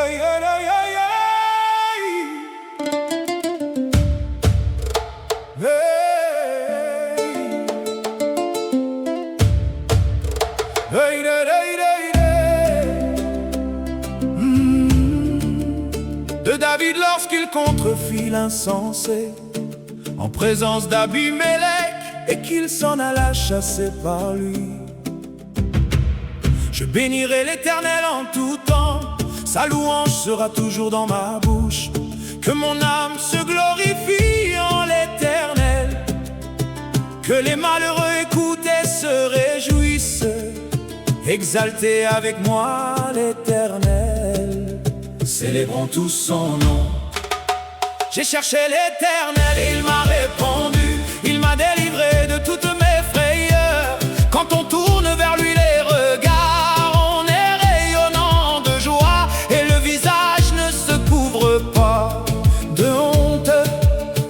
Hey, hey, hey, hey, hey. Hey, hey, hey, hey, hey. De David lorsqu'il contrefit l'insensé en présence d'Abimélec et qu'il s'en alla chasser par lui. Je bénirai l'Éternel en tout temps, sa louange sera toujours dans ma bouche. Que mon âme se glorifie en l'Éternel, que les malheureux écoutent et se réjouissent. Exaltez avec moi l'Éternel, célébrons tous son nom. J'ai cherché l'Éternel et il m'a répondu, il m'a délivré de toutes mes frayeurs. Quand on tourne vers lui les regards, on est rayonnant de joie et le visage ne se couvre pas de honte.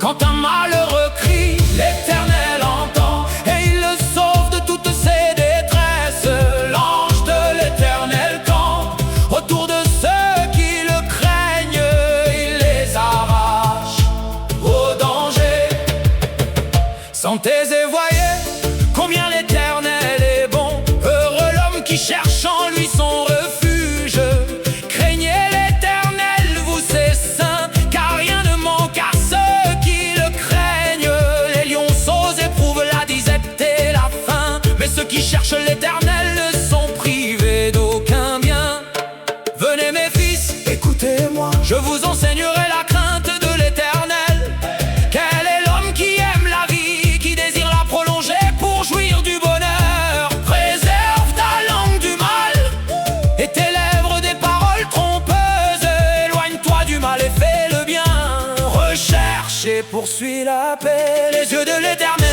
Quand un malheureux crie, l'Éternel entend et il le sauve de toutes ses détresses. L'ange de l'Éternel campe autour de ceux qui le craignent, il les arrache au danger. Sentez et voyez combien l'Éternel est bon. Heureux l'homme qui cherche en lui son refuge. Craignez l'Éternel, vous ses saints, car rien ne manque à ceux qui le craignent. Les lionceaux éprouvent la disette et la faim, mais ceux qui cherchent l'Éternel ne sont privés d'aucun bien. Venez mes fils, écoutez-moi, je vous enseignerai la crainte de l'Éternel. Quel est l'homme qui aime la vie, qui désire la prolonger pour jouir du bonheur? Préserve ta langue du mal et tes lèvres des paroles trompeuses. Éloigne-toi du mal et fais le bien. Recherche et poursuis la paix. Les yeux de l'Éternel